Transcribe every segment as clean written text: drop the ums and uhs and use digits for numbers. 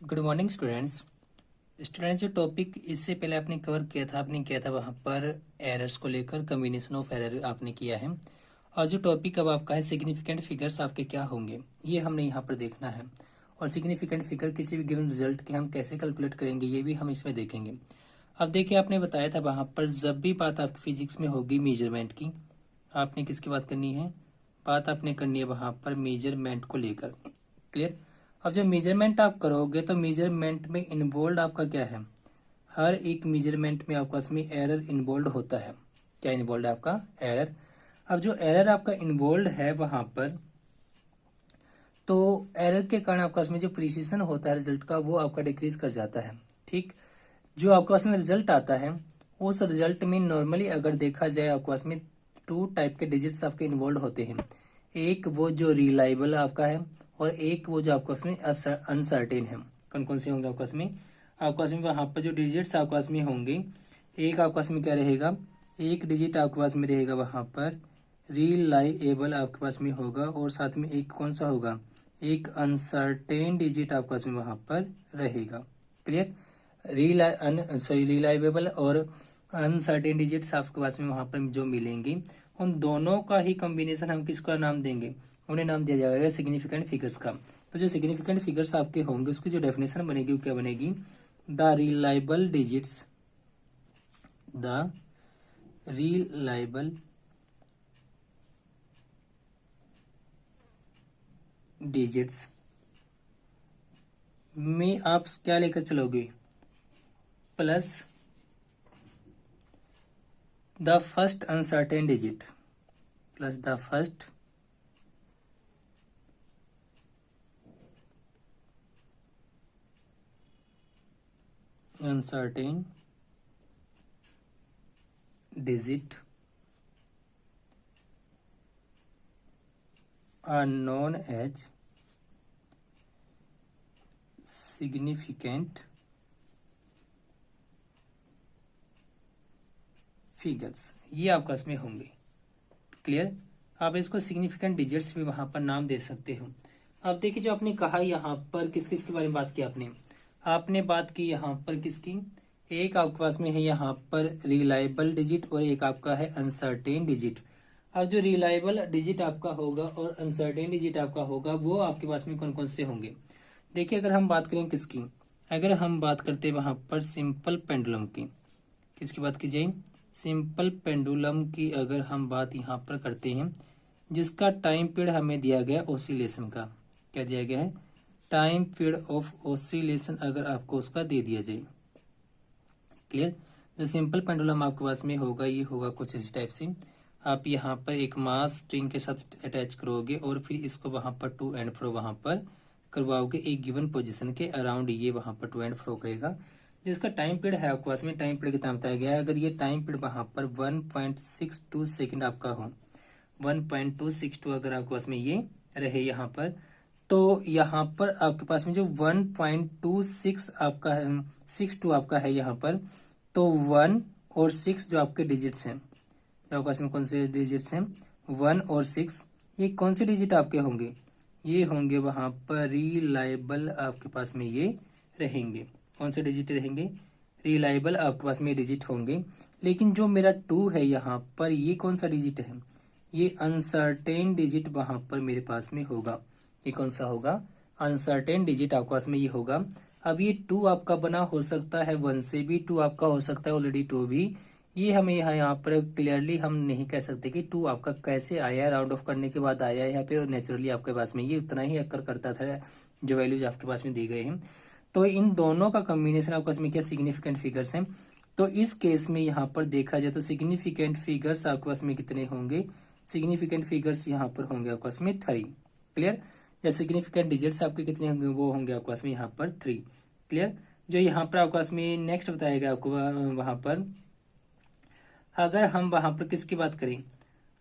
Good morning students. जो topic इससे पहले आपने कवर किया था वहाँ पर एरर्स को लेकर कम्बिनेशन ऑफ एरर आपने किया है। और जो टॉपिक अब आपका है सिग्निफिकेंट फिगर्स आपके क्या होंगे ये हमने यहाँ पर देखना है। और सिग्निफिकेंट फिगर किसी भी गिवन रिजल्ट के हम कैसे कैलकुलेट करेंगे ये भी हम इसमें देखेंगे। अब देखिए आपने बताया था वहाँ पर जब भी बात आपकी फिजिक्स में होगी मेजरमेंट की, आपने किसकी बात करनी है, बात आपने करनी है वहाँ पर मेजरमेंट को लेकर। क्लियर। अब जब मेजरमेंट आप करोगे तो मेजरमेंट में इन्वॉल्व आपका क्या है, हर एक मेजरमेंट में आपका इसमें एरर इन्वॉल्व होता है। क्या इन्वॉल्व है आपका, एरर। अब जो एरर आपका इन्वॉल्व है वहां पर, तो एरर के कारण आपका इसमें जो प्रिसीजन होता है रिजल्ट का वो आपका डिक्रीज कर जाता है। ठीक। जो आपके पास में रिजल्ट आता है उस रिजल्ट में नॉर्मली अगर देखा जाए आपके पास में टू टाइप के डिजिट्स आपके इन्वॉल्व होते हैं। एक वो जो रिलायबल आपका है और एक वो जो आपके पास में अनसर्टेन है। कौन कौन से होंगे आपके पास में, आपके पास में वहां पर जो डिजिट्स आपके पास में होंगे, एक आपके पास में क्या रहेगा, एक डिजिट आपके पास में रहेगा वहां पर रिलायबल आपके पास में होगा और साथ में एक कौन सा होगा, एक अनसर्टेन डिजिट आपके पास में वहां पर रहेगा। क्लियर। रिलायबल और अनसर्टेन डिजिट्स आपके पास में वहां पर जो मिलेंगी उन दोनों का ही कॉम्बिनेशन हम किसका नाम देंगे, उन्हें नाम दिया जाएगा सिग्निफिकेंट फिगर्स का। तो जो सिग्निफिकेंट फिगर्स आपके होंगे उसकी जो डेफिनेशन बनेगी वो क्या बनेगी, the reliable digits, the reliable digits में आप क्या लेकर चलोगे, plus the first uncertain digit, plus the first uncertain digit are known as significant figures. ये आपका इसमें होंगे। क्लियर। आप इसको सिग्निफिकेंट डिजिट्स भी वहां पर नाम दे सकते हो। अब देखिए जो आपने कहा यहाँ पर किस किस के बारे में बात की आपने बात की यहाँ पर किसकी, एक आपके पास में है यहाँ पर रिलायबल डिजिट और एक आपका है अनसर्टेन डिजिट। अब जो रिलायबल डिजिट आपका होगा और अनसर्टेन डिजिट आपका होगा वो आपके पास में कौन कौन से होंगे। देखिए अगर हम बात करें किसकी, अगर हम बात करते हैं वहां पर सिंपल पेंडुलम की, किसकी बात की जाए, सिंपल पेंडुलम की अगर हम बात यहाँ पर करते हैं जिसका टाइम पीरियड हमें दिया गया ऑसिलेशन का, क्या दिया गया है, टाइम पीरियड ऑफ ऑसिलेशन अगर आपको उसका दे दिया जाए। क्लियर। जो सिंपल पेंडुलम आपके पास में होगा ये होगा कुछ इस टाइप से, आप यहाँ पर एक मास स्ट्रिंग के साथ अटैच करोगे और फिर इसको वहां पर टू एंड फ्रो वहां पर करवाओगे एक गिवन पोजीशन के अराउंड, ये वहां पर टू एंड फ्रो करेगा। जिसका टाइम पीरियड है आपके पास में, टाइम पीरियड कितना बताया गया है, अगर ये टाइम पीरियड वहां पर 1.62 सेकेंड आपका हो, 1.262 अगर आपके पास में ये रहे यहाँ पर, तो यहाँ पर आपके पास में जो 1.26 आपका है, 62 आपका है यहाँ पर, तो 1 और 6 जो आपके डिजिट्स हैं, आपके पास में कौन से डिजिट्स हैं, 1 और 6, ये कौन से डिजिट आपके होंगे, ये होंगे वहां पर रिलायबल आपके पास में ये रहेंगे। कौन से डिजिट रहेंगे, रिलायबल आपके पास में डिजिट होंगे। लेकिन जो मेरा 2 है यहाँ पर ये कौन सा डिजिट है, ये अनसर्टेन डिजिट वहां पर मेरे पास में होगा। ये कौन सा होगा, अनसर्टेन डिजिट आपके पास में ये होगा। अब ये 2 आपका बना हो सकता है 1 से भी, 2 आपका हो सकता है ऑलरेडी 2 भी, ये हमें यहाँ पर क्लियरली हम नहीं कह सकते कि 2 आपका कैसे आया, राउंड ऑफ करने के बाद आया या फिर नेचुरली आपके पास में ये उतना ही अक्कर करता था जो वैल्यूज आपके पास में दी गए हैं। तो इन दोनों का कॉम्बिनेशन आपके पास में क्या सिग्निफिकेंट फिगर्स हैं। तो इस केस में यहाँ पर देखा जाए तो सिग्निफिकेंट फिगर्स आपके पास में कितने होंगे, सिग्निफिकेंट फिगर्स यहाँ पर होंगे आपके पास में 3। क्लियर। या सिग्निफिकेंट डिजिट्स आपके कितने होंगे, वो होंगे आपके पास में यहाँ पर 3। क्लियर। जो यहाँ पर आपके पास में नेक्स्ट बताया गया आपको वहां पर, अगर हम वहां पर किसकी बात करें,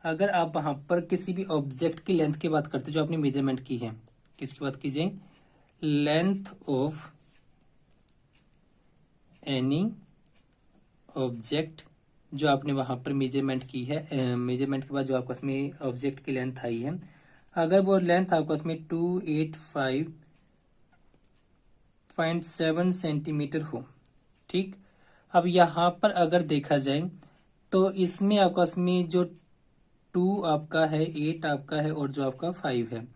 अगर आप वहां पर किसी भी ऑब्जेक्ट की लेंथ की बात करते जो आपने मेजरमेंट की है, किसकी बात कीजिए, लेंथ ऑफ एनी ऑब्जेक्ट, जो आपने वहां पर मेजरमेंट की है, मेजरमेंट के बाद जो आपके पास में ऑब्जेक्ट की लेंथ आई है, अगर वो लेंथ आपके पास में 285 2.7 सेंटीमीटर हो। ठीक, अब यहाँ पर अगर देखा जाए तो इसमें आपस में जो 2 आपका है, 8 आपका है और जो आपका 5 है,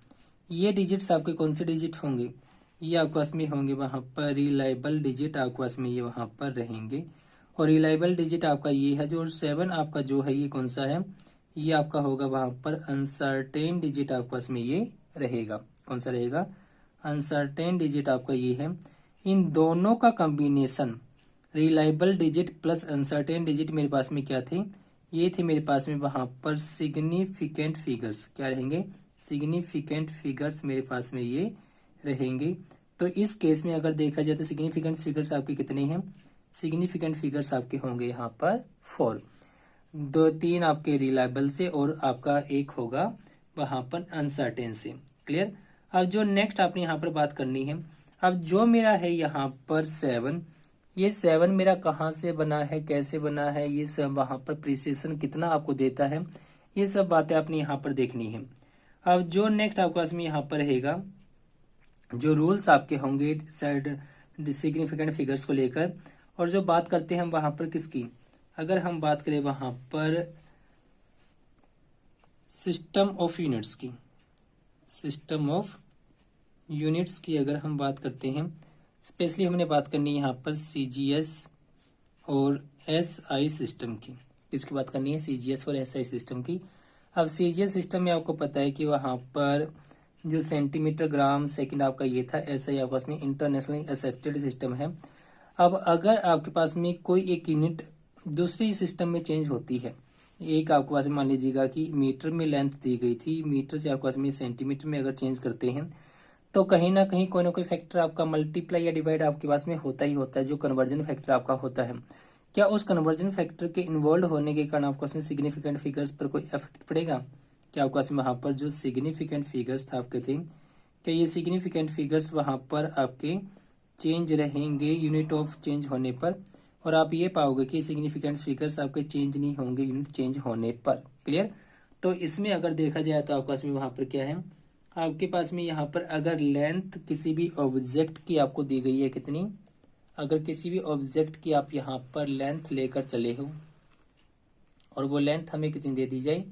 ये डिजिट्स आपके कौन से डिजिट होंगे? ये आपस में होंगे वहां पर रिलायबल डिजिट आपस में ये वहां पर रहेंगे। और रिलायबल डिजिट आपका ये है जो 7 आपका जो है ये कौन सा है? ये आपका होगा वहां पर अनसर्टेन डिजिट आपस में ये रहेगा। कौन सा रहेगा? अनसर्टेन डिजिट आपका ये है। इन दोनों का combination reliable digit plus uncertain digit मेरे पास में क्या थे? ये थे मेरे पास में वहां पर सिग्निफिकेंट फिगर्स। क्या रहेंगे? सिग्निफिकेंट फिगर्स मेरे पास में ये रहेंगे। तो इस केस में अगर देखा जाए तो सिग्निफिकेंट फिगर्स आपके कितने हैं? सिग्निफिकेंट फिगर्स आपके होंगे यहाँ पर 4। 2-3 आपके रिलायबल से और आपका एक होगा वहां पर अनसर्टेन से। क्लियर? अब जो नेक्स्ट आपने यहाँ पर बात करनी है, अब जो मेरा है यहाँ पर 7, ये 7 मेरा कहाँ से बना है, कैसे बना है, ये सब वहां पर प्रिसिशन कितना आपको देता है, ये सब बातें आपने यहाँ पर देखनी है। अब जो नेक्स्ट आपके पास में यहाँ पर रहेगा, जो रूल्स आपके होंगे सिग्निफिकेंट फिगर्स को लेकर, और जो बात करते हैं हम वहां पर किसकी, अगर हम बात करें वहां पर सिस्टम ऑफ यूनिट्स की, सिस्टम ऑफ यूनिट्स की अगर हम बात करते हैं, स्पेशली हमने बात करनी है यहाँ पर सीजीएस और एसआई सिस्टम की। किसकी बात करनी है? सीजीएस और एसआई सिस्टम की। अब सीजीएस सिस्टम में आपको पता है कि वहां पर जो सेंटीमीटर ग्राम सेकंड आपका ये था, एसआई आपके पास में इंटरनेशनली एक्सेप्टेड सिस्टम है। अब अगर आपके पास में कोई एक यूनिट दूसरी सिस्टम में चेंज होती है, एक आपके पास मान लीजिएगा कि मीटर में लेंथ दी गई थी, मीटर से आपके पास में सेंटीमीटर में अगर चेंज करते हैं तो कहीं ना कहीं कोई ना कोई फैक्टर आपका मल्टीप्लाई या डिवाइड आपके पास में होता ही होता है, जो कन्वर्जन फैक्टर आपका होता है। क्या उस कन्वर्जन फैक्टर के इन्वॉल्व होने के कारण आपको उसमें सिग्निफिकेंट फिगर्स पर कोई इफेक्ट पड़ेगा? क्या आपको उसमें वहां पर जो सिग्निफिकेंट फिगर्स था आपके थे, क्या ये सिग्निफिकेंट फिगर्स वहां पर आपके चेंज रहेंगे यूनिट ऑफ चेंज होने पर? और आप ये पाओगे कि सिग्निफिकेंट फिगर्स आपके चेंज नहीं होंगे यूनिट चेंज होने पर। क्लियर? तो इसमें अगर देखा जाए तो आपके पास में वहां पर क्या है, आपके पास में यहाँ पर अगर लेंथ किसी भी ऑब्जेक्ट की आपको दी गई है कितनी, अगर किसी भी ऑब्जेक्ट की आप यहाँ पर लेंथ लेकर चले हो और वो लेंथ हमें कितनी दे दी जाए,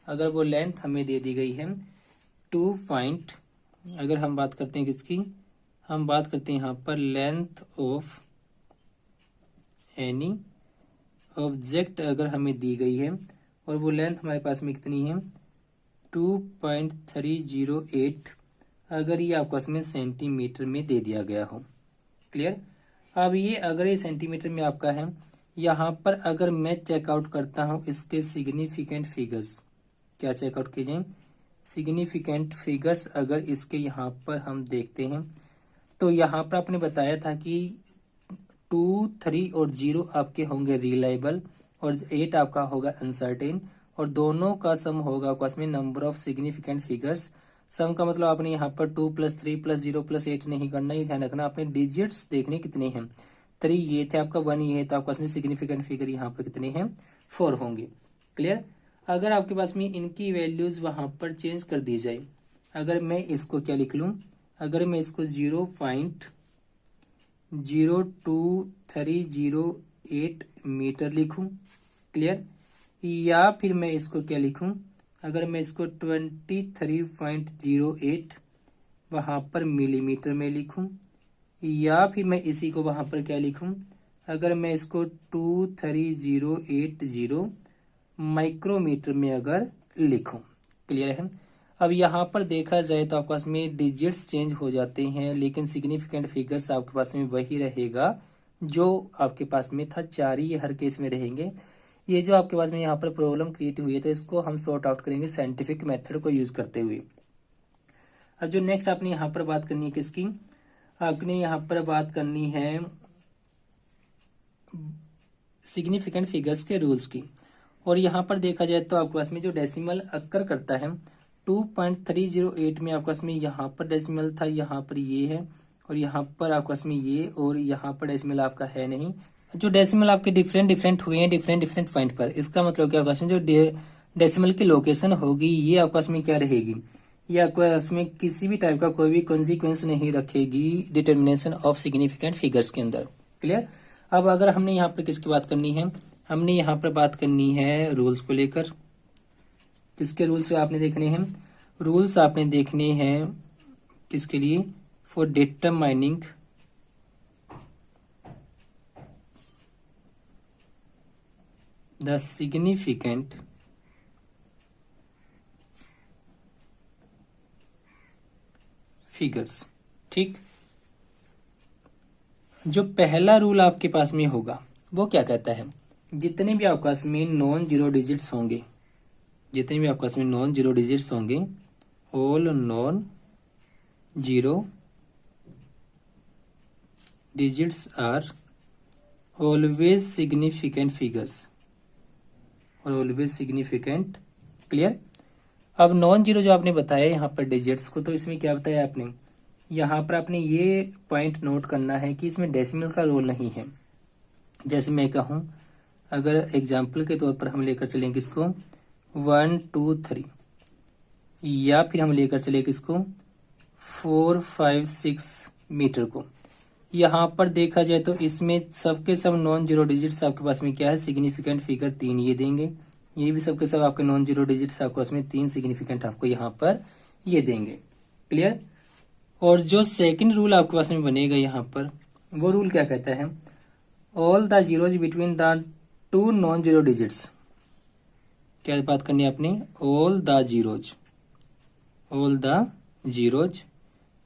अगर वो लेंथ हमें दे दी गई है 2 पॉइंट, अगर हम बात करते हैं किसकी, हम बात करते हैं यहाँ पर लेंथ ऑफ एनी ऑब्जेक्ट अगर हमें दी गई है और वो लेंथ हमारे पास में कितनी है 2.308, अगर ये आपस में सेंटीमीटर में दे दिया गया हो। क्लियर? अब ये अगर ये सेंटीमीटर में आपका है, यहाँ पर अगर मैं चेकआउट करता हूं इसके सिग्निफिकेंट फिगर्स, क्या चेकआउट कीजिए, सिग्निफिकेंट फिगर्स अगर इसके यहाँ पर हम देखते हैं तो यहाँ पर आपने बताया था कि 2, 3 और 0 आपके होंगे रिलायबल और 8 आपका होगा अनसर्टेन, और दोनों का सम होगा आपस में नंबर ऑफ सिग्निफिकेंट फिगर्स। सम का मतलब आपने यहाँ पर 2 + 3 + 0 + 8 नहीं करना, ये ध्यान रखना, आपने डिजिट्स देखने कितने हैं। 3 ये थे आपका, 1 ये है, तो आपके पास में सिग्निफिकेंट फिगर यहाँ पर कितने हैं 4 होंगे। क्लियर? अगर आपके पास में इनकी वैल्यूज वहां पर चेंज कर दी जाए, अगर मैं इसको क्या लिख लूं, अगर मैं इसको 0.02308 मीटर लिखूं, क्लियर, या फिर मैं इसको क्या लिखूं, अगर मैं इसको 23.08 वहां पर मिलीमीटर में लिखूं, या फिर मैं इसी को वहां पर क्या लिखूं, अगर मैं इसको 23080 माइक्रोमीटर में अगर लिखूं। क्लियर है? अब यहाँ पर देखा जाए तो आपके पास में डिजिट्स चेंज हो जाते हैं, लेकिन सिग्निफिकेंट फिगर्स आपके पास में वही रहेगा जो आपके पास में था, 4 ही हर केस में रहेंगे। ये जो आपके पास में यहाँ पर प्रॉब्लम क्रिएट हुई है तो इसको हम सॉर्ट आउट करेंगे साइंटिफिक मेथड को यूज करते हुए। अब जो नेक्स्ट आपने यहाँ पर बात करनी है किसकी, आपने यहाँ पर बात करनी है सिग्निफिकेंट फिगर्स के रूल्स की। और यहाँ पर देखा जाए तो आपके पास में जो डेसिमल अक्कर करता है 2.308 में आपके पास में यहाँ पर डेसिमल था, यहाँ पर ये है, और यहाँ पर आपके पास में ये, और यहाँ पर डेसिमल आपका है नहीं। जो डेसिमल आपके डिफरेंट हुए हैं डिफरेंट पॉइंट पर, इसका मतलब क्या होगा, जो डेसिमल की लोकेशन होगी ये आपके पास में क्या रहेगी, या इसमें किसी भी टाइप का कोई भी कॉन्सिक्वेंस नहीं रखेगी डिटर्मिनेशन ऑफ सिग्निफिकेंट फिगर्स के अंदर। क्लियर। अब अगर हमने यहाँ पर किसकी बात करनी है, हमने यहाँ पर बात करनी है रूल्स को लेकर। किसके रूल्स आपने देखने हैं, रूल्स आपने देखने हैं किसके लिए, for determining the significant figures. ठीक, जो पहला रूल आपके पास में होगा वो क्या कहता है, जितने भी आपके पास में नॉन जीरो डिजिट्स होंगे, जितने भी आपके पास में नॉन जीरो डिजिट्स होंगे, all non zero digits are always significant figures, always significant. Clear. अब नॉन जीरो जो आपने बताया यहाँ पर डिजिट्स को, तो इसमें क्या बताया आपने, यहाँ पर आपने ये पॉइंट नोट करना है कि इसमें डेसिमल का रोल नहीं है। जैसे मैं कहूँ, अगर एग्जाम्पल के तौर पर हम लेकर चलें किसको 1 2 3, या फिर हम लेकर चले किसको 4 5 6 मीटर को, यहाँ पर देखा जाए तो इसमें सबके सब नॉन जीरो डिजिट्स आपके पास में क्या है, सिग्निफिकेंट फिगर 3 ये देंगे, ये भी सबके सब आपके नॉन जीरो डिजिट्स आपके पास में 3 सिग्निफिकेंट आपको यहाँ पर ये देंगे। क्लियर। और जो सेकंड रूल आपके पास में बनेगा यहाँ पर, वो रूल क्या कहता है, all the zeros between the two non zero digits. क्या बात करनी है आपने, all the zeros, all the zeros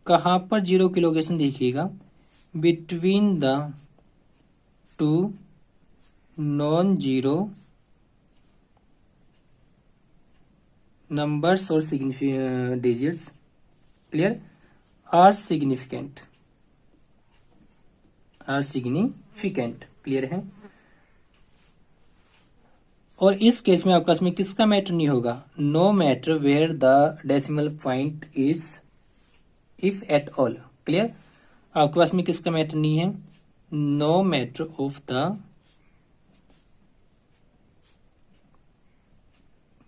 कहाँ पर जीरो की लोकेशन देखिएगा, between the two non zero numbers और digits. Clear. Are significant, are significant. Clear है। और इस केस में आपके पास में किसका मैटर नहीं होगा, no matter where the decimal point is, if at all. Clear. आपके पास में किसका मैटर नहीं है, no matter of the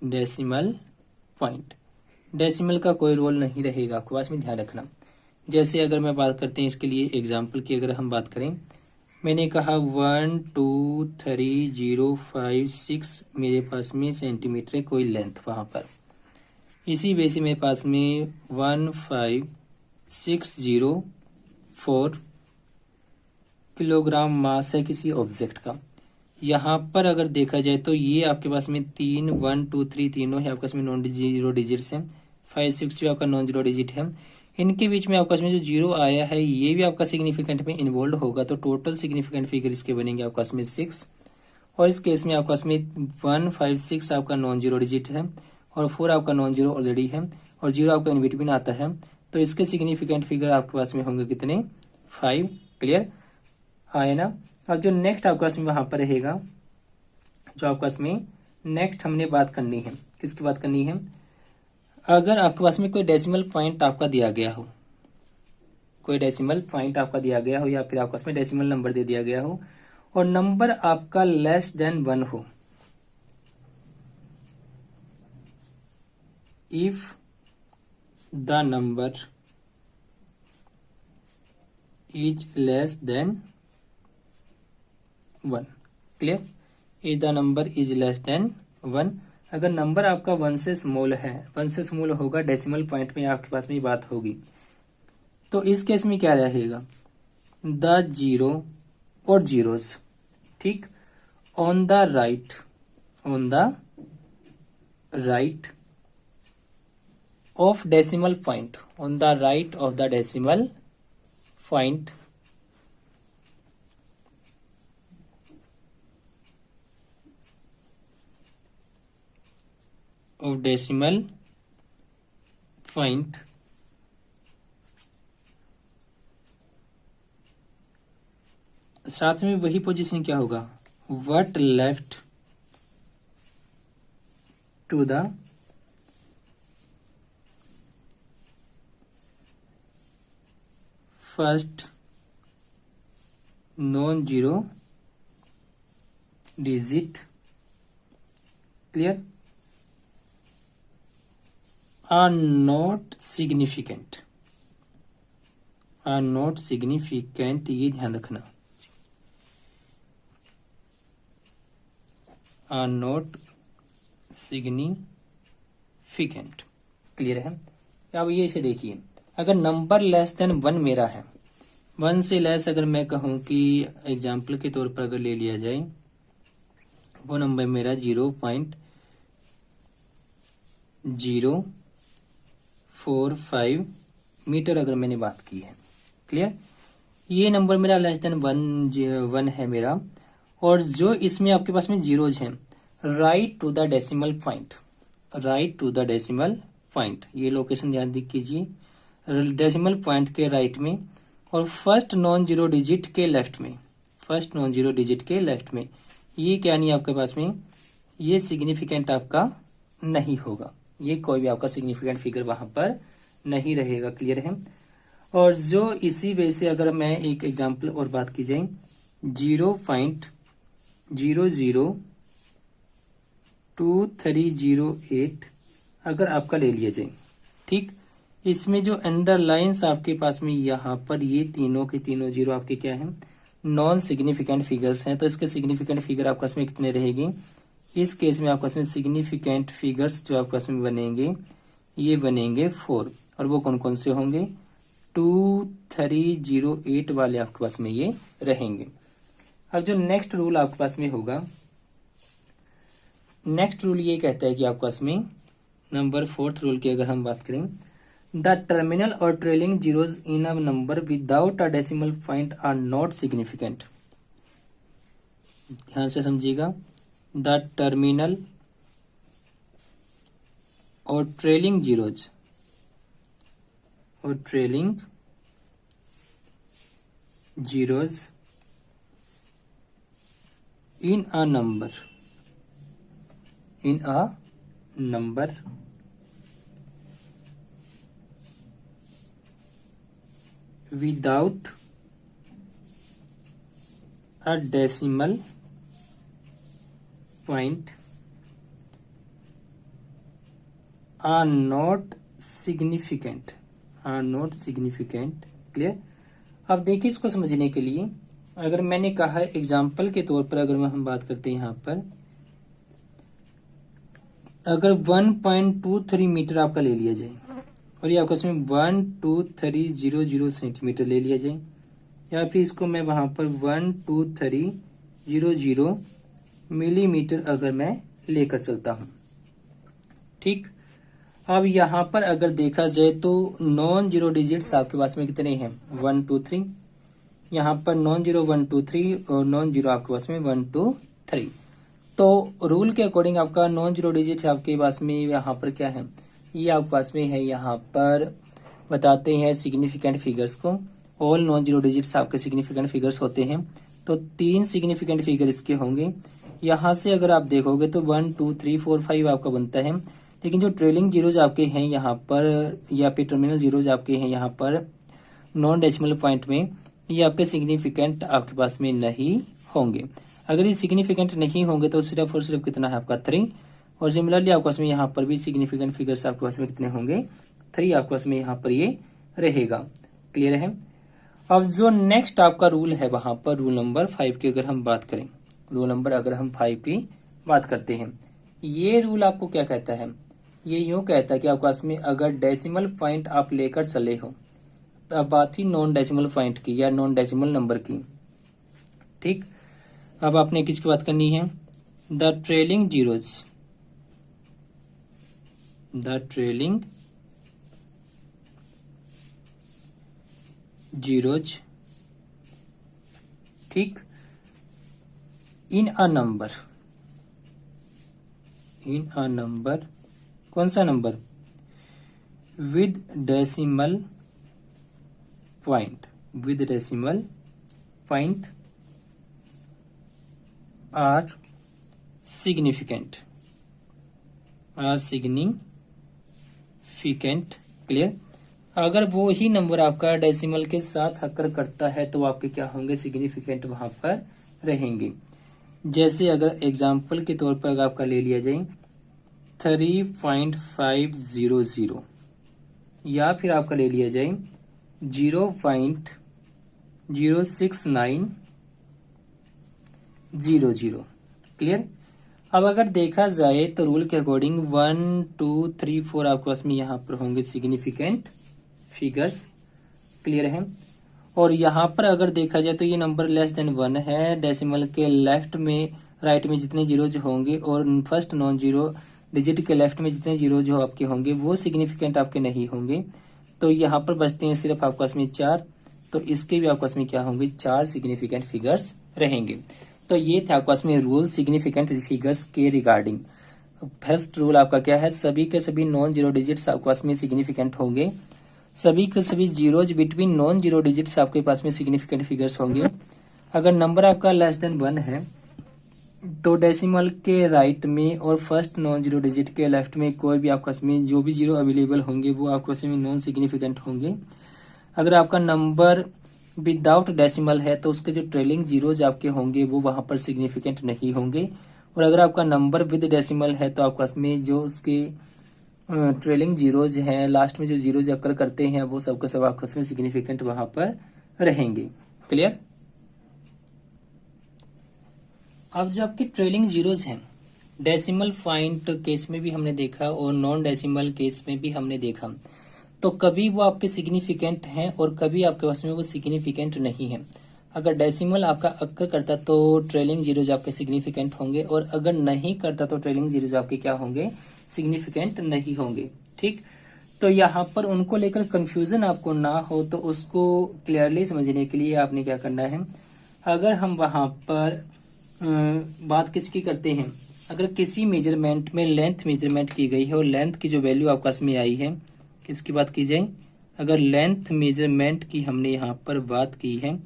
decimal point, decimal का कोई रोल नहीं रहेगा, आपके पास में ध्यान रखना। जैसे अगर मैं बात करते हैं इसके लिए एग्जाम्पल की, अगर हम बात करें, मैंने कहा 1 2 3 0 5 6 मेरे पास में सेंटीमीटर है कोई लेंथ वहां पर, इसी वजह से मेरे पास में 1 5 6 0 4 किलोग्राम मास है किसी ऑब्जेक्ट का। यहाँ पर अगर देखा जाए तो ये आपके पास में 3 1 2 3 तीनों है आपके पास में नॉन जीरो डिजिट्स हैं, 5 6 भी आपका नॉन जीरो डिजिट है, इनके बीच में आपके पास में जो जीरो आया है ये भी आपका सिग्निफिकेंट में इन्वॉल्व होगा, तो टोटल सिग्निफिकेंट फिगर इसके बनेंगे आपके पास में 6। और इस केस में आपके पास में 1 5 6 आपका नॉन जीरो डिजिट है और 4 आपका नॉन जीरो ऑलरेडी है और जीरो आपका इन बिटवीन आता है, तो इसके सिग्निफिकेंट फिगर आपके पास में होंगे कितने, 5। क्लियर है ना। अब जो नेक्स्ट आपके पास में वहां पर रहेगा, जो आपके पास में नेक्स्ट हमने बात करनी है, किसकी बात करनी है, अगर आपके पास में कोई डेसिमल पॉइंट आपका दिया गया हो, कोई डेसिमल पॉइंट आपका दिया गया हो या फिर आपके पास में डेसिमल नंबर दे दिया गया हो और नंबर आपका लेस देन 1 हो, if the number is less than 1। Clear. Is the number is less than 1, अगर नंबर आपका 1 से स्मॉल है, 1 से स्मॉल होगा, डेसिमल पॉइंट में आपके पास में बात होगी, तो इस केस में क्या रहेगा, द जीरो और जीरोज, ठीक, on the right, on the right of decimal point, on the right of the decimal point of decimal point साथ में वही पोजीशन क्या होगा, what left to the first non zero digit. Clear. Are not significant, are not significant, ये ध्यान रखना, are not significant. Clear है? अब ये इसे देखिए, अगर नंबर लेस देन 1 मेरा है, 1 से लेस अगर मैं कहूं कि एग्जाम्पल के तौर पर अगर ले लिया जाए, वो नंबर मेरा 0.045 मीटर अगर मैंने बात की है। क्लियर? ये नंबर मेरा लेस देन 1 है मेरा, और जो इसमें आपके पास में जीरोज हैं, right to the decimal point, right to the decimal point, ये लोकेशन ध्यान कीजिए, डेसिमल पॉइंट के राइट में और फर्स्ट नॉन जीरो डिजिट के लेफ्ट में, फर्स्ट नॉन जीरो डिजिट के लेफ्ट में, ये क्या नहीं आपके पास में, ये सिग्निफिकेंट आपका नहीं होगा, ये कोई भी आपका सिग्निफिकेंट फिगर वहां पर नहीं रहेगा। क्लियर है? और जो इसी वजह से अगर मैं एक एग्जांपल और बात की जाए, 0.002308 अगर आपका ले लिया जाए, ठीक, इसमें जो अंडरलाइंस आपके पास में यहाँ पर ये तीनों के तीनों जीरो आपके क्या है, नॉन सिग्निफिकेंट फिगर्स हैं, तो इसके सिग्निफिकेंट फिगर आपके पास में कितने रहेंगे, इस केस में आपके पास में सिग्निफिकेंट फिगर्स जो आपके पास में बनेंगे, ये बनेंगे 4, और वो कौन कौन से होंगे, 2308 वाले आपके पास में ये रहेंगे। अब जो नेक्स्ट रूल आपके पास में होगा, नेक्स्ट रूल ये कहता है कि आपके पास में नंबर 4th रूल की अगर हम बात करें, द टर्मिनल और trailing zeros in a number without a decimal point are not significant. ध्यान से समझिएगा, द टर्मिनल और ट्रेलिंग जीरोज और trailing zeros in a number without a decimal point are not significant, are not significant। Clear? अब देखिए, इसको समझने के लिए अगर मैंने कहा एग्जाम्पल के तौर पर अगर हम बात करते हैं, यहाँ पर अगर 1.23 मीटर आपका ले लिया जाए, और ये आपका इसमें 12300 सेंटीमीटर ले लिया जाए, या फिर इसको मैं वहां पर 12300 मिलीमीटर अगर मैं लेकर चलता हूं, ठीक। अब यहाँ पर अगर देखा जाए तो नॉन जीरो डिजिट्स आपके पास में कितने हैं, 1 2 3, यहाँ पर नॉन जीरो 1 2 3 और नॉन जीरो आपके पास में 1 2 3। तो रूल के अकॉर्डिंग आपका नॉन जीरो डिजिट आपके पास में यहाँ पर क्या है, ये आपके पास में है, यहाँ पर बताते हैं सिग्निफिकेंट फिगर्स को। ऑल नॉन जीरो डिजिट्स आपके सिग्निफिकेंट फिगर्स होते हैं, तो 3 सिग्निफिकेंट फिगर इसके होंगे। यहाँ से अगर आप देखोगे तो 1 2 3 4 5 आपका बनता है, लेकिन जो ट्रेलिंग जीरोज आपके हैं यहाँ पर, या फिर टर्मिनल जीरोज आपके हैं यहाँ पर नॉन डेसिमल पॉइंट में, ये आपके सिग्निफिकेंट आपके पास में नहीं होंगे। अगर ये सिग्निफिकेंट नहीं होंगे तो सिर्फ और सिर्फ कितना है आपका 3, और सिमिलरली आपके पास में यहाँ पर भी सिग्निफिकेंट फिगर्स आपके पास में कितने होंगे, 3 आपके पास में यहाँ पर ये रहेगा। क्लियर है? अब जो नेक्स्ट आपका रूल है वहां पर रूल नंबर 5 की अगर हम बात करें, रूल नंबर अगर हम 5 की बात करते हैं, ये रूल आपको क्या कहता है, ये यूं कहता है कि आपके पास में अगर डेसिमल पॉइंट आप लेकर चले हो, अब बात थी नॉन डेसिमल पॉइंट की या नॉन डेसिमल नंबर की, ठीक। अब आपने किसकी बात करनी है, the trailing zeros, the trailing zeros, ठीक, in a number, in a number, कौन सा number, with decimal point, with decimal point are significant, are significant. Clear? अगर वो ही नंबर आपका डेसिमल के साथ अकर करता है तो आपके क्या होंगे, सिग्निफिकेंट वहां पर रहेंगे। जैसे अगर एग्जाम्पल के तौर पर अगर आपका ले लिया जाए 3.500 या फिर आपका ले लिया जाए 0.06900। क्लियर। अब अगर देखा जाए तो रूल के अकॉर्डिंग 1 2 3 4 आपके पास में यहाँ पर होंगे सिग्निफिकेंट फिगर्स। क्लियर है। और यहाँ पर अगर देखा जाए तो ये नंबर लेस देन 1 है। डेसिमल के लेफ्ट में राइट में जितने जीरोज होंगे और फर्स्ट नॉन जीरो डिजिट के लेफ्ट में जितने जीरोज आपके होंगे वो सिग्निफिकेंट आपके नहीं होंगे। तो यहाँ पर बचते हैं सिर्फ आपके पास में 4। तो इसके भी आपके पास में क्या होंगे 4 सिग्निफिकेंट फिगर्स रहेंगे। तो ये थे आपके पास में रूल सिग्निफिकेंट फिगर्स के रिगार्डिंग। फर्स्ट रूल आपका क्या है, सभी के सभी नॉन जीरो डिजिट्स आपके पास में सिग्निफिकेंट होंगे। सभी के सभी zeros between non zero digits आपके पास में सिग्निफिकेंट फिगर्स होंगे। अगर नंबर आपका लेस देन 1 है तो डेसिमल के राइट में और फर्स्ट नॉन जीरो डिजिट के लेफ्ट में कोई भी आपके पास में जो भी जीरो अवेलेबल होंगे वो आपके पास में नॉन सिग्निफिकेंट होंगे। अगर आपका नंबर विदाउट डेसिमल है तो उसके जो ट्रेलिंग जीरोज आपके होंगे वो वहां पर सिग्निफिकेंट नहीं होंगे। और अगर आपका नंबर विद डेसिमल है तो आपके पास में जो उसके ट्रेलिंग जीरोज हैं लास्ट में जो जीरोज अकर करते हैं वो सबके सब आपके पास में सिग्निफिकेंट वहां पर रहेंगे। क्लियर। अब जो आपके ट्रेलिंग जीरोज हैं डेसिमल फाइंड केस में भी हमने देखा और नॉन डेसिमल केस में भी हमने देखा, तो कभी वो आपके सिग्निफिकेंट हैं और कभी आपके पास में वो सिग्निफिकेंट नहीं है। अगर डेसिमल आपका अक्कर करता तो ट्रेलिंग जीरोज आपके सिग्निफिकेंट होंगे और अगर नहीं करता तो ट्रेलिंग जीरोज आपके क्या होंगे सिग्निफिकेंट नहीं होंगे। ठीक। तो यहाँ पर उनको लेकर कंफ्यूजन आपको ना हो तो उसको क्लियरली समझने के लिए आपने क्या करना है, अगर हम वहां पर बात किसकी करते हैं, अगर किसी मेजरमेंट में लेंथ मेजरमेंट की गई है और लेंथ की जो वैल्यू आपके पास में आई है, किसकी बात की जाए, अगर लेंथ मेजरमेंट की हमने यहाँ पर बात की है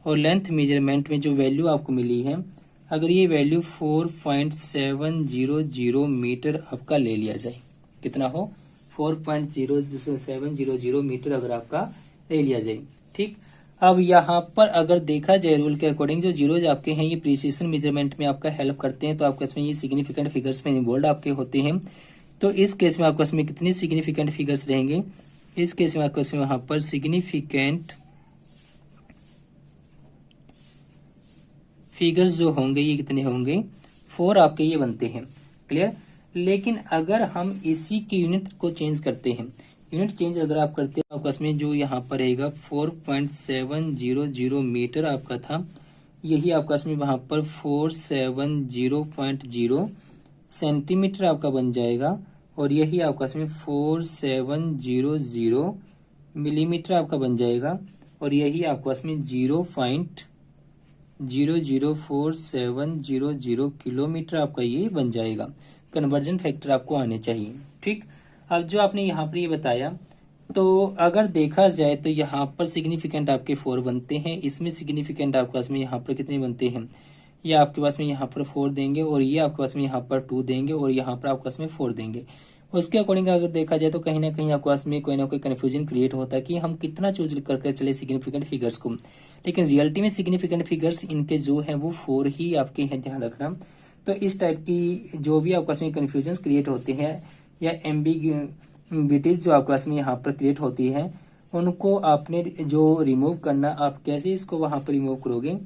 और लेंथ मेजरमेंट में जो वैल्यू आपको मिली है, अगर ये वैल्यू 4.700 मीटर आपका ले लिया जाए, कितना हो 4.0700 मीटर अगर आपका ले लिया जाए। ठीक। अब यहाँ पर अगर देखा जाए रूल के अकॉर्डिंग जो जीरोज आपके हैं ये प्रिसीजन मेजरमेंट में आपका हेल्प करते हैं, तो आपके इसमें ये सिग्निफिकेंट फिगर्स में इन्वॉल्व आपके होते हैं। तो इस केस में आपके इसमें कितने सिग्निफिकेंट फिगर्स रहेंगे, इस केस में आपके इसमें वहां पर सिग्निफिकेंट फिगर्स जो होंगे ये कितने होंगे 4 आपके ये बनते हैं। क्लियर। लेकिन अगर हम इसी की यूनिट को चेंज करते हैं, यूनिट चेंज अगर आप करते हैं आपस में जो यहाँ पर रहेगा 4.700 मीटर आपका था, यही आपका में वहां पर 470.0 सेंटीमीटर आपका बन जाएगा और यही आपका में 4700 मिलीमीटर आपका बन जाएगा और यही आपका में 0.00470 किलोमीटर आपका ये बन जाएगा। कन्वर्जन फैक्टर आपको आने चाहिए। ठीक। अब जो आपने यहाँ पर ये बताया, तो अगर देखा जाए तो यहाँ पर सिग्निफिकेंट आपके 4 बनते हैं, इसमें सिग्निफिकेंट आपके पास में यहाँ पर कितने बनते हैं, ये आपके पास में यहाँ पर 4 देंगे और ये आपके पास में यहाँ पर 2 देंगे और यहाँ पर आपके पास में 4 देंगे। उसके अकॉर्डिंग अगर देखा जाए तो कहीं ना कहीं आपके पास में कोई ना कोई कंफ्यूजन क्रिएट होता है कि हम कितना चूज करके चले सिग्निफिकेंट फिगर्स को, लेकिन रियलिटी में सिग्निफिकेंट फिगर्स इनके जो है वो 4 ही आपके हैं, ध्यान रखना। तो इस टाइप की जो भी आपके पास में कंफ्यूजन क्रिएट होते हैं या एम्बिग्यूइटीज जो आपके पास में यहाँ पर क्रिएट होती है, उनको आपने जो रिमूव करना, आप कैसे इसको वहां पर रिमूव करोगे,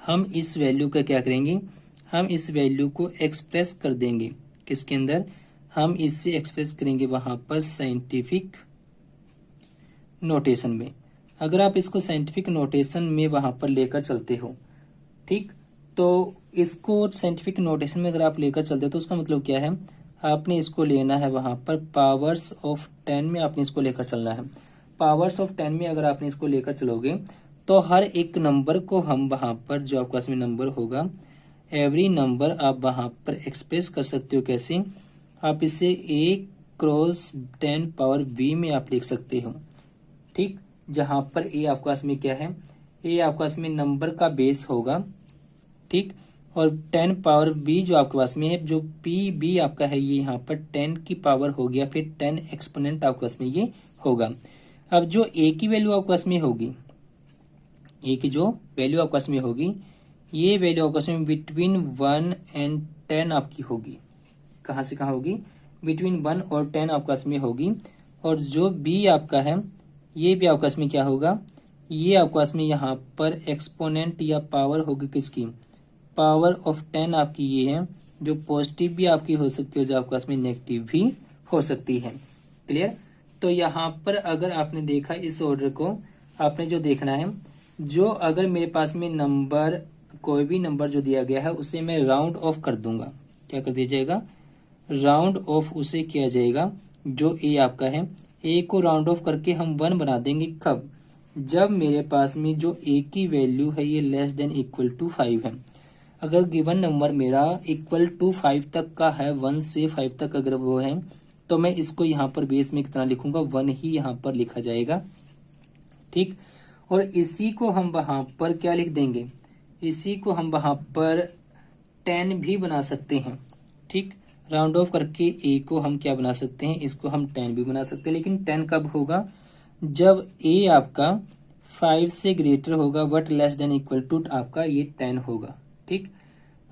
हम इस वैल्यू का क्या करेंगे, हम इस वैल्यू को एक्सप्रेस कर देंगे किसके अंदर, हम इससे एक्सप्रेस करेंगे वहां पर साइंटिफिक नोटेशन में। अगर आप इसको साइंटिफिक नोटेशन में वहां पर लेकर चलते हो, ठीक, तो इसको साइंटिफिक नोटेशन में अगर आप लेकर चलते हो तो उसका मतलब क्या है, आपने इसको लेना है वहां पर पावर्स ऑफ 10 में आपने इसको लेकर चलना है। पावर्स ऑफ 10 में अगर आपने इसको लेकर चलोगे तो हर एक नंबर को हम वहां पर जो आपके पास में नंबर होगा, एवरी नंबर आप वहां पर एक्सप्रेस कर सकते हो। कैसे, आप इसे a क्रॉस 10 पावर v में आप लिख सकते हो। ठीक, जहां पर a आपके पास में क्या है, a आपके पास में नंबर का बेस होगा। ठीक, और 10 पावर b जो आपके पास में है, जो pb आपका है ये यहाँ पर 10 की पावर हो गया, फिर 10 एक्सपोनेंट आपके पास में ये होगा। अब जो a की वैल्यू आपके पास में होगी, a की जो वैल्यू आपके पास में होगी, ये वैल्यू आपके पास में बिटवीन 1 और 10 आपकी होगी। कहाँ से कहाँ होगी, बिटवीन 1 और 10 आपस में होगी। और जो बी आपका है ये भी आपस में क्या होगा, ये आपस में यहाँ पर एक्सपोनेंट या पावर होगी किसकी, पावर ऑफ 10 आपकी ये है, जो पॉजिटिव भी आपकी हो सकती है, जो आपस में नेगेटिव भी हो सकती है। क्लियर। तो यहाँ पर अगर आपने देखा इस ऑर्डर को, आपने जो देखना है, जो अगर मेरे पास में नंबर कोई भी नंबर जो दिया गया है उसे मैं राउंड ऑफ कर दूंगा। क्या कर दिया जाएगा, राउंड ऑफ उसे किया जाएगा। जो ए आपका है, ए को राउंड ऑफ करके हम 1 बना देंगे। कब, जब मेरे पास में जो ए की वैल्यू है ये लेस देन इक्वल टू 5 है। अगर गिवन नंबर मेरा इक्वल टू 5 तक का है, 1 से 5 तक अगर वो है, तो मैं इसको यहाँ पर बेस में कितना लिखूंगा, 1 ही यहाँ पर लिखा जाएगा। ठीक। और इसी को हम वहां पर क्या लिख देंगे, इसी को हम वहां पर 10 भी बना सकते हैं। ठीक। राउंड ऑफ करके ए को हम क्या बना सकते हैं, इसको हम 10 भी बना सकते हैं। लेकिन 10 कब होगा, जब ए आपका 5 से ग्रेटर होगा but less than equal to आपका ये 10 होगा। ठीक।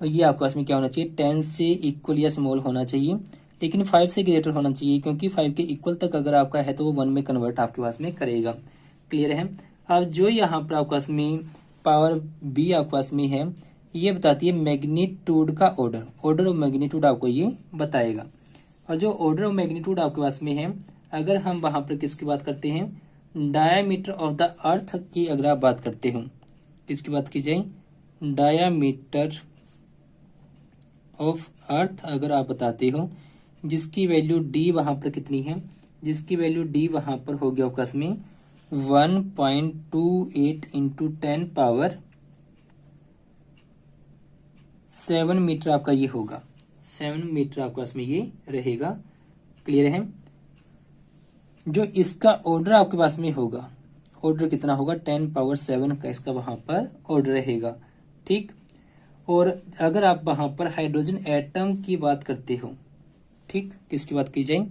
और ये आपके पास में क्या होना चाहिए, 10 से इक्वल या स्मॉल होना चाहिए, लेकिन 5 से ग्रेटर होना चाहिए, क्योंकि 5 के इक्वल तक अगर आपका है तो वो 1 में कन्वर्ट आपके पास में करेगा। क्लियर है। अब जो यहाँ पर आपके पास में पावर बी आपके पास में है, ये बताती है मैग्नीट्यूड का ऑर्डर, ऑर्डर ऑफ मैग्नीट्यूड आपको ये बताएगा। और जो ऑर्डर ऑफ मैग्नीट्यूड आपके पास में है, अगर हम वहां पर किसकी बात करते हैं, डायामीटर ऑफ द अर्थ की अगर आप बात करते हो, किसकी बात की जाए, डायामीटर ऑफ अर्थ अगर आप बताते हो, जिसकी वैल्यू डी वहां पर कितनी है, जिसकी वैल्यू डी वहां पर होगी आपके पास में 1.28 इंटू 10 पावर 7 मीटर आपका ये होगा, 7 मीटर आपके पास में ये रहेगा। क्लियर है। जो इसका ऑर्डर आपके पास में होगा, ऑर्डर कितना होगा, 10 पावर 7 का इसका वहां पर ऑर्डर रहेगा। ठीक। और अगर आप वहां पर हाइड्रोजन एटम की बात करते हो, ठीक, किसकी बात की जाए,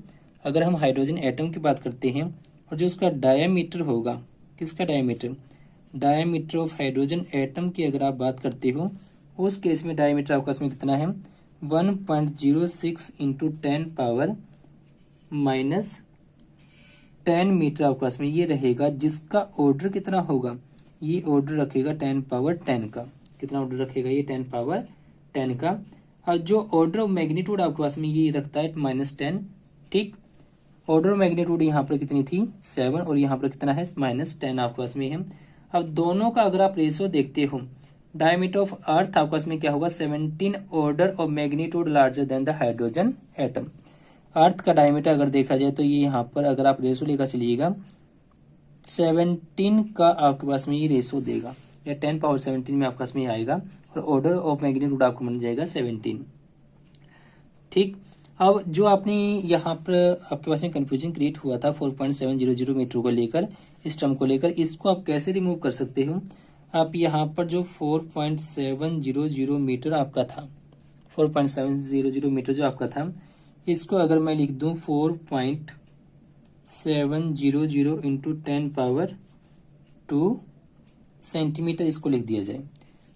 अगर हम हाइड्रोजन एटम की बात करते हैं, और जो उसका डायमीटर होगा, किसका diameter, diameter of hydrogen atom की अगर आप बात करते हो, उस केस में डायमीटर आपके पास में कितना है, 1.06 इंटू 10 पावर माइनस 10 मीटर आपके पास में ये रहेगा, जिसका ऑर्डर कितना होगा, ये ऑर्डर रखेगा 10 पावर 10 का। कितना ऑर्डर रखेगा ये, 10 पावर 10 का। और जो ऑर्डर ऑफ मैग्नीट्यूड आपके पास में ये रखता है -10। ठीक। ऑर्डर ऑफ मैग्नीट्यूड यहाँ पर कितनी थी, 7, और यहाँ पर कितना है, -10 आपके पास में है। अब दोनों का अगर आप रेशियो देखते हो, डायमीटर ऑफ अर्थ आपके पास में क्या होगा, 17 order of magnitude larger than the hydrogen atom. Earth का डायमीटर अगर देखा जाए तो ये यहाँ पर अगर आप रेशियो लेकर चलिएगा, 17 का आपके पास में ये रेशियो देगा, या 10 पावर 17 में आपके पास में आएगा, और ऑर्डर ऑफ मैग्नीट्यूड आपको बन जाएगा 17। ठीक। अब जो आपने यहाँ पर आपके पास में कंफ्यूजन क्रिएट हुआ था 4.700 मीटर को लेकर, इस टर्म को लेकर, इसको आप कैसे रिमूव कर सकते हो, आप यहाँ पर जो 4.700 मीटर आपका था, 4.700 मीटर जो आपका था, इसको अगर मैं लिख दूं 4.700 इंटू 10 पावर 2 सेंटीमीटर, इसको लिख दिया जाए।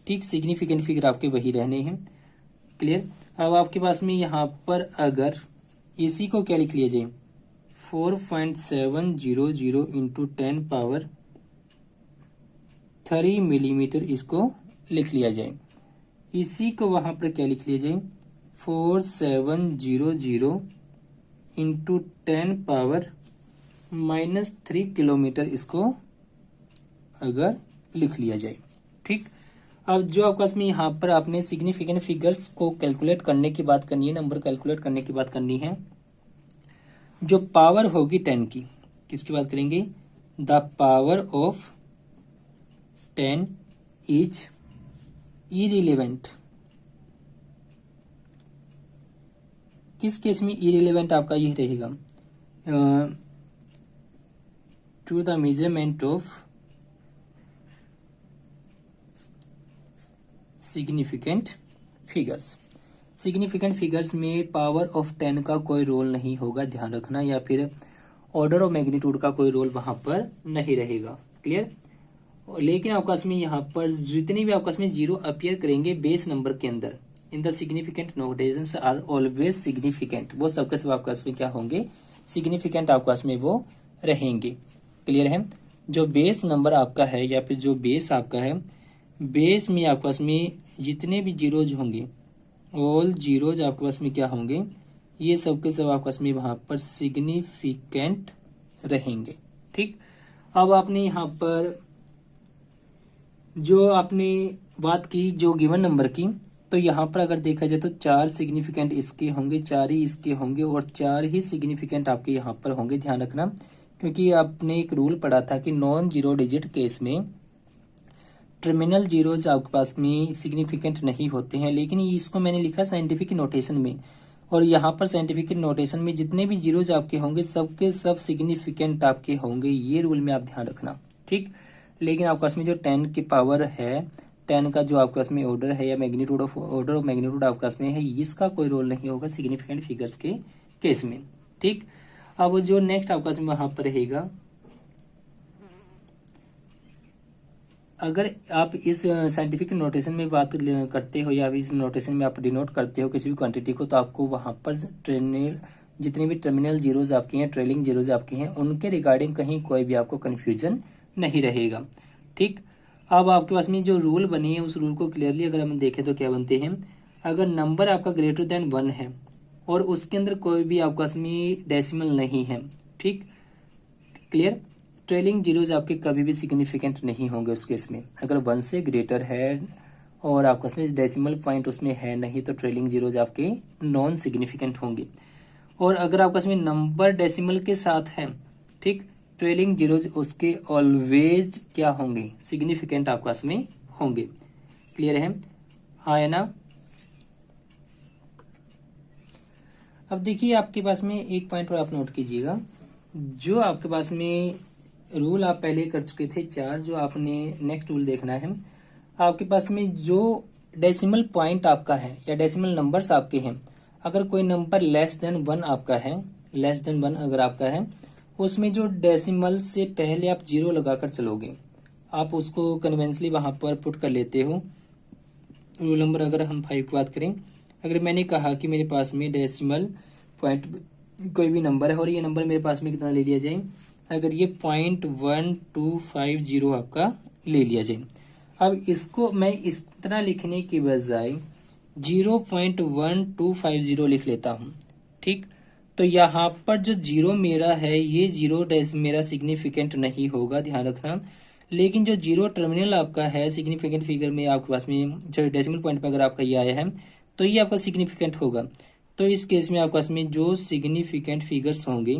ठीक। सिग्निफिकेंट फिगर आपके वही रहने हैं। क्लियर। अब आपके पास में यहाँ पर अगर इसी को क्या लिख लिया जाए, 4.700 इंटू 10 पावर 3 मिलीमीटर, इसको लिख लिया जाए। इसी को वहां पर क्या लिख लिया जाए, 4700 इंटू 10 पावर -3 किलोमीटर, इसको अगर लिख लिया जाए। ठीक। अब जो आपके पास में यहाँ पर आपने सिग्निफिकेंट फिगर्स को कैलकुलेट करने की बात करनी है, नंबर कैलकुलेट करने की बात करनी है, जो पावर होगी 10 की, किसकी बात करेंगे, the power of 10 is irrelevant. किस केस में इररिलेवेंट आपका ये रहेगा, to the measurement of significant figures. Significant figures में पावर ऑफ 10 का कोई रोल नहीं होगा, ध्यान रखना, या फिर ऑर्डर ऑफ मैग्नीट्यूड का कोई रोल वहां पर नहीं रहेगा। क्लियर। लेकिन आपके पास में यहाँ पर जितने भी आपके पास में जीरो अपीयर करेंगे बेस नंबर के अंदर, in the significant notations are always significant, वो सबके सब आपके पास में क्या होंगे, सिग्निफिकेंट आपके पास में वो रहेंगे। क्लियर है। जो बेस नंबर आपका है या फिर जो बेस आपका है, बेस में आपके पास में जितने भी जीरोज होंगे, ऑल जीरोज आपके पास में क्या होंगे, ये सब के सब आपके पास में वहां पर सिग्निफिकेंट रहेंगे। ठीक। अब आपने यहाँ पर जो आपने बात की जो गिवन नंबर की, तो यहाँ पर अगर देखा जाए तो 4 सिग्निफिकेंट इसके होंगे, 4 ही इसके होंगे और 4 ही सिग्निफिकेंट आपके यहाँ पर होंगे। ध्यान रखना, क्योंकि आपने एक रूल पढ़ा था कि नॉन जीरो डिजिट केस में टर्मिनल जीरोज आपके पास में सिग्निफिकेंट नहीं होते हैं, लेकिन इसको मैंने लिखा साइंटिफिक नोटेशन में, और यहाँ पर साइंटिफिक नोटेशन में जितने भी जीरोज आपके होंगे सबके सब सिग्निफिकेंट आपके होंगे। ये रूल में आप ध्यान रखना। ठीक। लेकिन आपके पास में जो 10 की पावर है, 10 का जो आपके पास में ऑर्डर है या magnitude of order of magnitude आपके पास में है, इसका कोई रोल नहीं होगा सिग्निफिकेंट फिगर्स के केस में। ठीक। अब जो नेक्स्ट आपके पास में वहां पर रहेगा, अगर आप इस साइंटिफिक नोटेशन में बात करते हो या इस नोटेशन में आप डिनोट करते हो किसी भी क्वांटिटी को, तो आपको वहां पर जितने भी टर्मिनल जीरोज आपके हैं, ट्रेलिंग जीरोज आपके हैं, उनके रिगार्डिंग कहीं कोई भी आपको कंफ्यूजन नहीं रहेगा। ठीक। अब आपके पास में जो रूल बनी है उस रूल को क्लियरली अगर हम देखें तो क्या बनते हैं, अगर नंबर आपका ग्रेटर देन 1 है और उसके अंदर कोई भी आपके पास में डेसिमल नहीं है, ठीक, क्लियर, ट्रेलिंग जीरोज आपके कभी भी सिग्निफिकेंट नहीं होंगे उस केस में। अगर 1 से ग्रेटर है और आपके पास में डेसिमल पॉइंट उसमें है नहीं, तो ट्रेलिंग जीरोज आपके नॉन सिग्निफिकेंट होंगे। और अगर आपके पास में नंबर डेसिमल के साथ है, ठीक, ट्रेलिंग जीरोज उसके ऑलवेज क्या होंगे, सिग्निफिकेंट आपके पास में होंगे। क्लियर है, हाँ है ना। अब देखिए आपके पास में एक पॉइंट और आप नोट कीजिएगा, जो आपके पास में रूल आप पहले कर चुके थे 4, जो आपने नेक्स्ट रूल देखना है, आपके पास में जो डेसिमल पॉइंट आपका है या डेसिमल नंबर्स आपके हैं, अगर कोई नंबर लेस देन 1 आपका है, लेस देन 1 अगर आपका है, उसमें जो डेसिमल से पहले आप 0 लगाकर चलोगे, आप उसको कन्वेंसली वहां पर पुट कर लेते हो। रूल नंबर अगर हम 5 की बात करें, अगर मैंने कहा कि मेरे पास में डेसिमल पॉइंट कोई भी नंबर है और ये नंबर मेरे पास में कितना ले लिया जाए, अगर ये 0.1250 आपका ले लिया जाए, अब इसको मैं इस तरह लिखने की बजाय 0.1250 लिख लेता हूं, ठीक, तो यहाँ पर जो 0 मेरा है, ये 0 मेरा सिग्निफिकेंट नहीं होगा, ध्यान रखना। लेकिन जो 0 टर्मिनल आपका है सिग्निफिकेंट फिगर में आपके पास में डेसिमल पॉइंट पे अगर आपका ये आया है, तो ये आपका सिग्निफिकेंट होगा। तो इस केस में आपके पास में जो सिग्निफिकेंट फिगर्स होंगे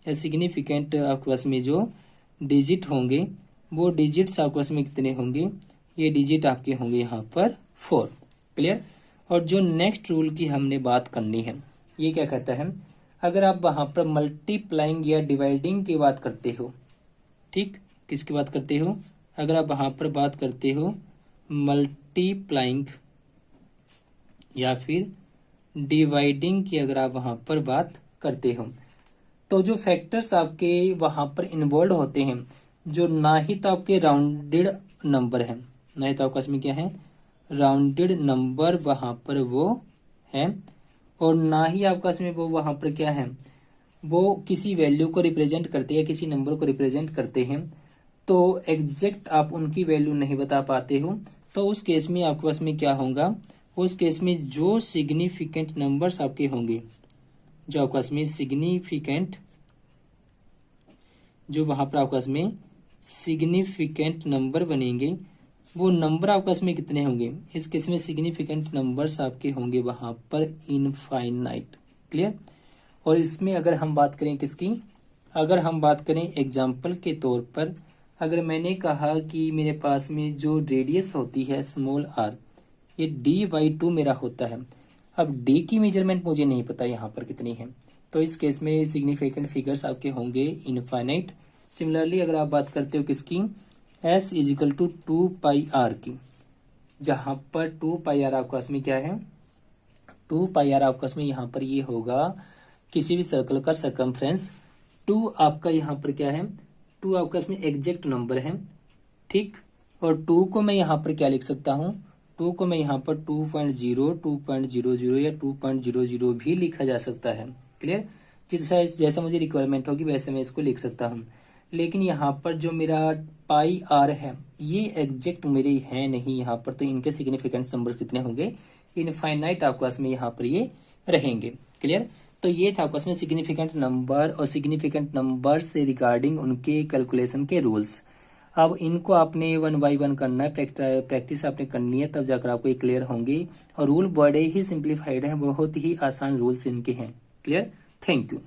या सिग्निफिकेंट आपके पास में जो डिजिट होंगे, वो डिजिट्स आपके पास में कितने होंगे, ये डिजिट आपके होंगे यहाँ पर 4। क्लियर। और जो नेक्स्ट रूल की हमने बात करनी है, ये क्या कहता है, अगर आप वहां पर मल्टीप्लाइंग या डिवाइडिंग की बात करते हो, ठीक, किसकी बात करते हो, अगर आप वहां पर बात करते हो मल्टीप्लाइंग या फिर डिवाइडिंग की, अगर आप वहां पर बात करते हो, तो जो फैक्टर्स आपके वहां पर इन्वॉल्व होते हैं, जो ना ही तो आपके राउंडेड नंबर है, ना ही तो आपके पास में क्या है, राउंडेड नंबर वहां पर वो है, और ना ही आपके पास में वो वहां पर क्या है, वो किसी वैल्यू को रिप्रेजेंट करते हैं, किसी नंबर को रिप्रेजेंट करते हैं, तो एग्जैक्ट आप उनकी वैल्यू नहीं बता पाते हो, तो उस केस में आपके पास में क्या होगा, उस केस में जो सिग्निफिकेंट नंबर्स आपके होंगे, जो आपके पास में सिग्निफिकेंट, जो वहां पर आपके पास में सिग्निफिकेंट नंबर बनेंगे, वो नंबर आपके पास में कितने होंगे, इस केस में सिग्निफिकेंट नंबर्स आपके होंगे वहां पर इनफाइनाइट। क्लियर। और इसमें अगर हम बात करें किसकी, अगर हम बात करें एग्जाम्पल के तौर पर, अगर मैंने कहा कि मेरे पास में जो रेडियस होती है स्मॉल r, ये d/2 मेरा होता है। अब d की मेजरमेंट मुझे नहीं पता यहाँ पर कितनी है, तो इस केस में सिग्निफिकेंट फिगर्स आपके होंगे इनफाइनाइट। सिमिलरली अगर आप बात करते हो किसकी, s = 2πr की, जहां पर 2πr आपके पास में क्या है, 2πr आपके पास में यहाँ पर ये होगा किसी भी सर्कल का सर्कमफ्रेंस। 2 आपका यहाँ पर क्या है, 2 आपका इसमें एग्जैक्ट नंबर है, ठीक, और 2 को मैं यहाँ पर क्या लिख सकता हूँ, 2 को मैं यहाँ पर 2.0, 2.00 या 2.00 भी लिखा जा सकता है। क्लियर, जैसा मुझे रिक्वायरमेंट होगी वैसे मैं इसको लिख सकता हूँ। लेकिन यहाँ पर जो मेरा पाई आर है ये एग्जैक्ट मेरे है नहीं यहाँ पर, तो इनके सिग्निफिकेंट नंबर्स कितने होंगे, इनफाइनाइट आपस में यहाँ पर ये रहेंगे। क्लियर, तो ये था आपस में सिग्निफिकेंट नंबर और सिग्निफिकेंट नंबर से रिगार्डिंग उनके कैलकुलेशन के रूल्स। अब इनको आपने 1 बाय 1 करना है, प्रैक्टिस आपने करनी है, तब जाकर आपको ये क्लियर होंगे। और रूल बड़े ही सिंप्लीफाइड है, बहुत ही आसान रूल्स इनके हैं। Clear, thank you.